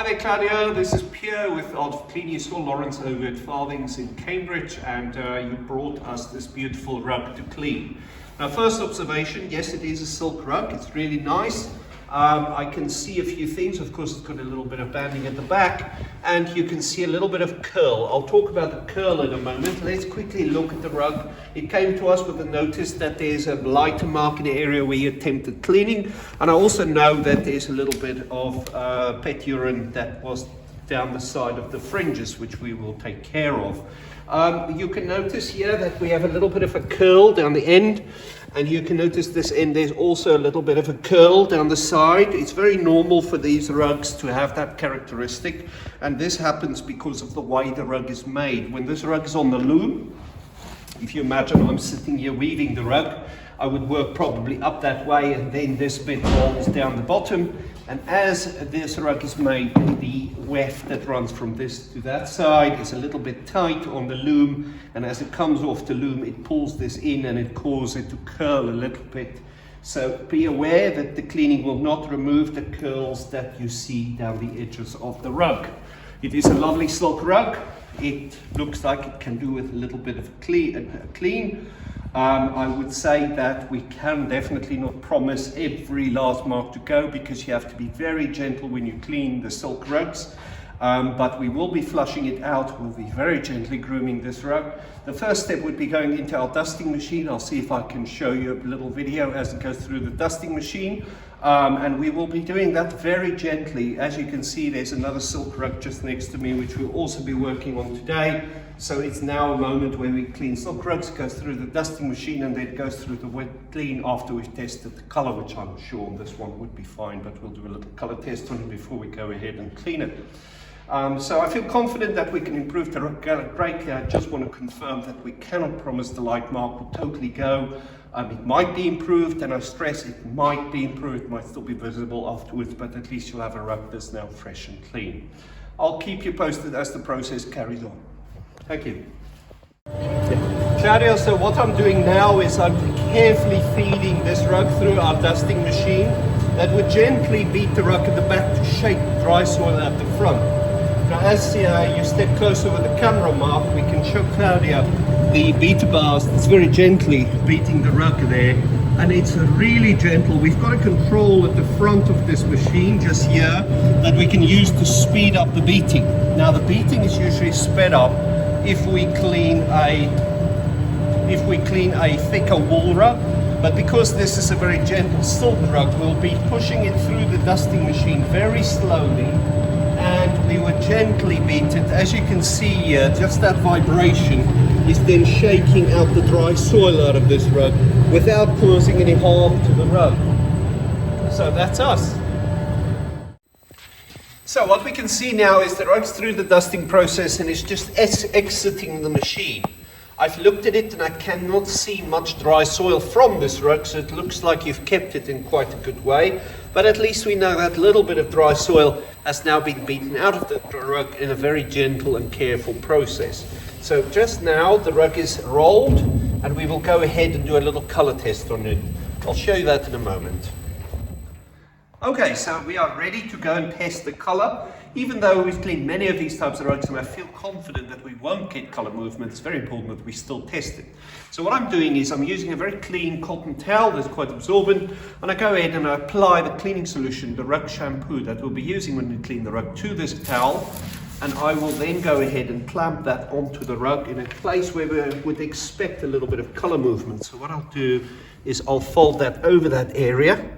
Hi there Claudia, this is Pierre with Clean. You saw Lawrence over at Farthings in Cambridge and you brought us this beautiful rug to clean. Now first observation, yes it is a silk rug, it's really nice. I can see a few things. Of course it's got a little bit of banding at the back and you can see a little bit of curl. I'll talk about the curl in a moment. Let's quickly look at the rug. It came to us with a notice that there's a lighter mark in the area where you attempted cleaning, and I also know that there's a little bit of pet urine that was down the side of the fringes, which we will take care of. You can notice here that we have a little bit of a curl down the end, and you can notice this end, there's also a little bit of a curl down the side. It's very normal for these rugs to have that characteristic, and this happens because of the way the rug is made. When this rug is on the loom, if you imagine I'm sitting here weaving the rug, I would work probably up that way, and then this bit rolls down the bottom, and as this rug is made, the weft that runs from this to that side is a little bit tight on the loom, and as it comes off the loom it pulls this in and it causes it to curl a little bit. So be aware that the cleaning will not remove the curls that you see down the edges of the rug. It is a lovely silk rug. It looks like it can do with a little bit of a clean. I would say that we can definitely not promise every last mark to go, because you have to be very gentle when you clean the silk rugs. But we will be flushing it out. We'll be very gently grooming this rug. The first step would be going into our dusting machine. I'll see if I can show you a little video as it goes through the dusting machine. And we will be doing that very gently. As you can see, there's another silk rug just next to me, which we'll also be working on today. So it's now a moment where we clean silk rugs, goes through the dusting machine, and then it goes through the wet clean after we've tested the color, which I'm sure this one would be fine, but we'll do a little color test on it before we go ahead and clean it. So I feel confident that we can improve the rug greatly. I just want to confirm that we cannot promise the light mark will totally go. It might be improved, and I stress it might be improved, it might still be visible afterwards, but at least you'll have a rug that's now fresh and clean. I'll keep you posted as the process carries on. Thank you. Claudia, so what I'm doing now is I'm carefully feeding this rug through our dusting machine that would gently beat the rug at the back to shake the dry soil at the front. Now as you step closer with the camera, Mark, we can show Claudia the beater bars that's very gently beating the rug there, and it's really gentle. We've got a control at the front of this machine just here that we can use to speed up the beating. Now the beating is usually sped up if we clean a thicker wool rug, but because this is a very gentle silk rug, we'll be pushing it through the dusting machine very slowly, and we would gently beat it. As you can see here, just that vibration is then shaking out the dry soil out of this rug without causing any harm to the rug. So that's us. So what we can see now is the rug's through the dusting process and it's just exiting the machine. I've looked at it and I cannot see much dry soil from this rug, so it looks like you've kept it in quite a good way. But at least we know that little bit of dry soil has now been beaten out of the rug in a very gentle and careful process. So just now the rug is rolled and we will go ahead and do a little color test on it. I'll show you that in a moment. Okay, so we are ready to go and test the color. Even though we've cleaned many of these types of rugs and I feel confident that we won't get color movement, it's very important that we still test it. So what I'm doing is I'm using a very clean cotton towel that's quite absorbent, and I go ahead and I apply the cleaning solution, the rug shampoo that we'll be using when we clean the rug, to this towel, and I will then go ahead and clamp that onto the rug in a place where we would expect a little bit of color movement. So what I'll do is I'll fold that over that area,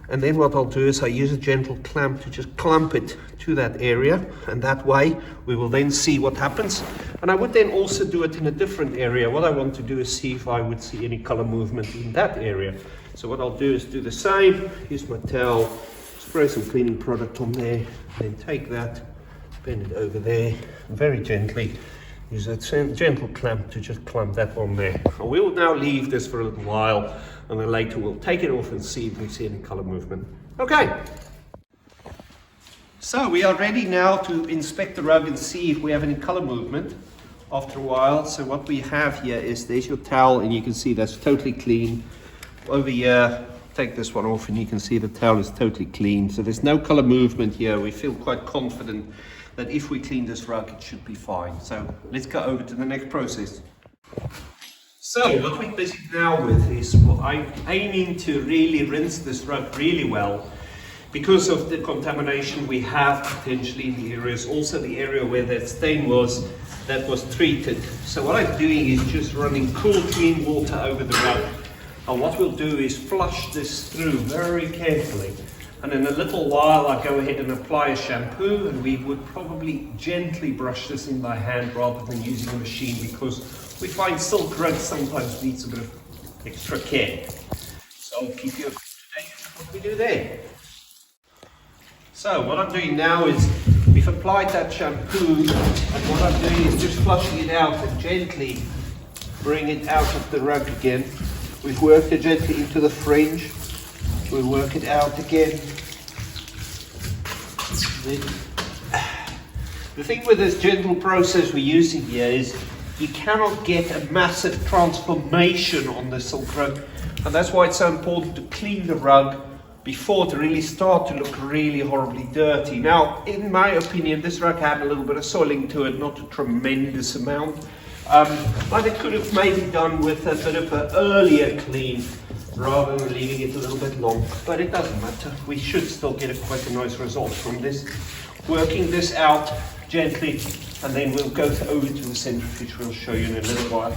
and then what I'll do is I use a gentle clamp to just clamp it to that area, and that way we will then see what happens. And I would then also do it in a different area. What I want to do is see if I would see any color movement in that area. So what I'll do is do the same, use my towel, spray some cleaning product on there, then take that, bend it over there, and very gently use a gentle clamp to just clamp that on there. And we will now leave this for a little while, and then later we'll take it off and see if we see any color movement. Okay, so we are ready now to inspect the rug and see if we have any color movement after a while. So what we have here is, there's your towel, and you can see that's totally clean. Over here take this one off and you can see the towel is totally clean. So there's no color movement here. We feel quite confident that if we clean this rug, it should be fine. So let's go over to the next process. So what we're busy now with is, well, I'm aiming to really rinse this rug really well because of the contamination we have potentially in the areas, also the area where that stain was, that was treated. So what I'm doing is just running cool, clean water over the rug. And what we'll do is flush this through very carefully. And in a little while, I'll go ahead and apply a shampoo, and we would probably gently brush this in by hand rather than using a machine, because we find silk rugs sometimes needs a bit of extra care. So I'll keep you up to date with what we do there. So what I'm doing now is, we've applied that shampoo, and what I'm doing is just flushing it out and gently bring it out of the rug again. We've worked it gently into the fringe. We'll work it out again. The thing with this gentle process we're using here is you cannot get a massive transformation on the silk rug, and that's why it's so important to clean the rug before to really start to look really horribly dirty. Now, in my opinion, this rug had a little bit of soiling to it, not a tremendous amount, but it could have maybe done with a bit of an earlier clean rather than leaving it a little bit long, but it doesn't matter. We should still get quite a nice result from this. Working this out gently, and then we'll go over to the centrifuge. We'll show you in a little while.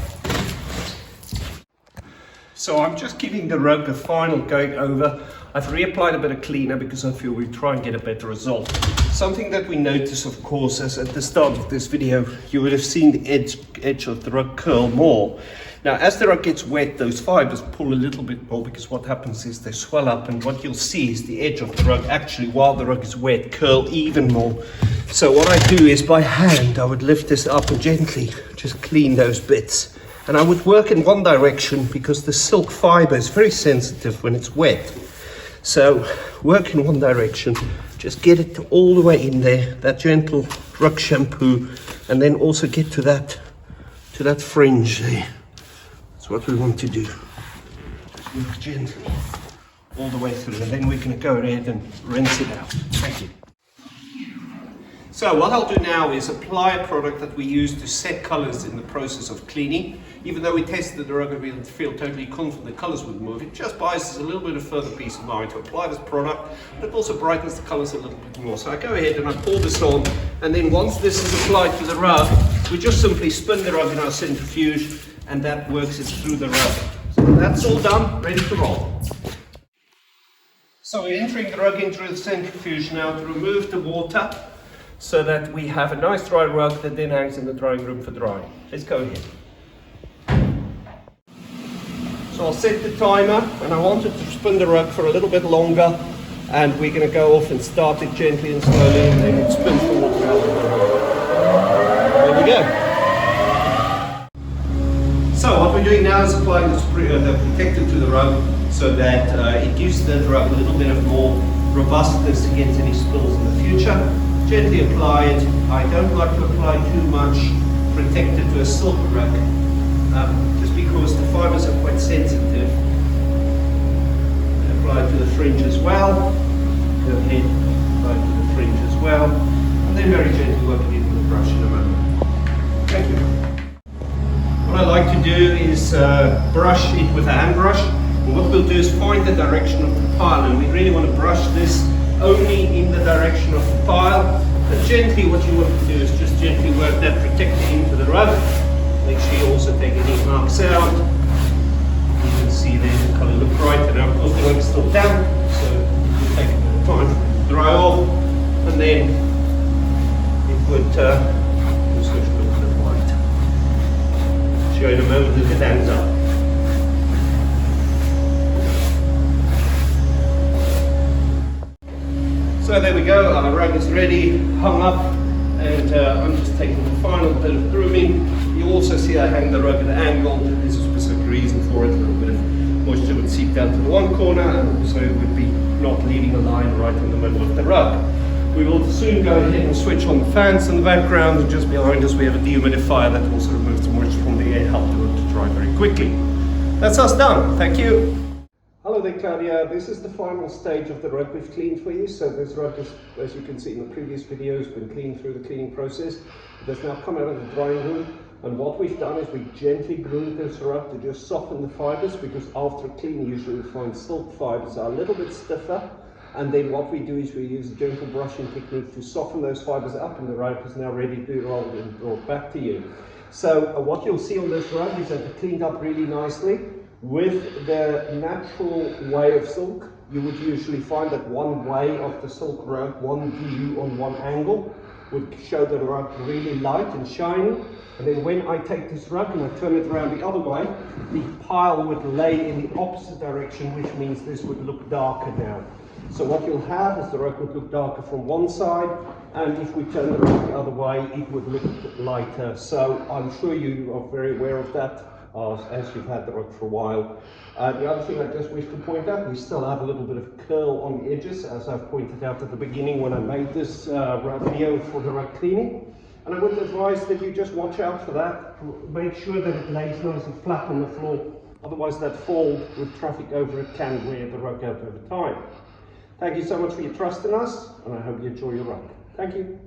So I'm just giving the rug a final going over. I've reapplied a bit of cleaner because I feel we try and get a better result. Something that we notice, of course, as at the start of this video, you would have seen the edge of the rug curl more. Now, as the rug gets wet, those fibers pull a little bit more, because what happens is they swell up, and what you'll see is the edge of the rug actually, while the rug is wet, curl even more. So what I do is, by hand, I would lift this up and gently just clean those bits. And I would work in one direction, because the silk fiber is very sensitive when it's wet. So work in one direction, just get it all the way in there, that gentle rug shampoo, and then also get to that fringe there. That's what we want to do. Just work gently all the way through, and then we're going to go ahead and rinse it out. Thank you. So what I'll do now is apply a product that we use to set colors in the process of cleaning. Even though we tested the rug and we feel totally confident the colors would move, it just buys us a little bit of further peace of mind to apply this product, but it also brightens the colors a little bit more. So I go ahead and I pour this on, and then once this is applied to the rug, we just simply spin the rug in our centrifuge, and that works it through the rug. So that's all done, ready to roll. So we're entering the rug into the centrifuge now to remove the water, so that we have a nice dry rug that then hangs in the drying room for drying. Let's go ahead. So I'll set the timer, and I wanted to spin the rug for a little bit longer, and we're going to go off and start it gently and slowly, and then it spins the water out of the rug. There we go. So what we're doing now is applying the protector to the rug, so that it gives the rug a little bit of more robustness against any spills in the future. Gently apply it. I don't like to apply too much protector to a silk rug, just because the fibers are quite sensitive. Apply it to the fringe as well. Go ahead, apply it to the fringe as well, and then very gently work it in with a brush in a moment. Thank you. What I like to do is brush it with a hand brush, and what we'll do is find the direction of the pile, and we really want to brush this only in the direction of the pile. And gently, what you want to do is just gently work that protector into the rug. Make sure you also take any marks out. You can see there the colour look right, and our rug is still damp, so you take a bit of time to dry off, and then it would also look a bit white. Show you in a moment that it ends up. So there we go, our rug is ready, hung up, and I'm just taking the final bit of grooming. You also see I hang the rug at an angle. There's a specific reason for it. A little bit of moisture would seep down to the one corner, and also it would be not leaving a line right in the middle of the rug. We will soon go ahead and switch on the fans in the background, and just behind us we have a dehumidifier that also removes the moisture from the air, help the rug to dry very quickly. That's us done, thank you. Hello there, Claudia. This is the final stage of the rug we've cleaned for you. So this rug is, as you can see in the previous video, has been cleaned through the cleaning process. It has now come out of the drying room. And what we've done is we gently groomed this rug to just soften the fibers, because after cleaning usually we find silk fibers are a little bit stiffer. And then what we do is we use a gentle brushing technique to soften those fibers up, and the rug is now ready to be rolled and brought back to you. So what you'll see on this rug is that it cleaned up really nicely. With the natural way of silk, you would usually find that one way of the silk rug, one view on one angle, would show the rug really light and shiny. And then when I take this rug and I turn it around the other way, the pile would lay in the opposite direction, which means this would look darker now. So what you'll have is the rug would look darker from one side, and if we turn the rug the other way, it would look lighter. So I'm sure you are very aware of that, as you've had the rug for a while. The other thing I just wish to point out, we still have a little bit of curl on the edges, as I've pointed out at the beginning when I made this video for the rug cleaning. And I would advise that you just watch out for that. Make sure that it lays nice and flat on the floor. Otherwise that fold with traffic over it can wear the rug out over time. Thank you so much for your trust in us, and I hope you enjoy your rug. Thank you.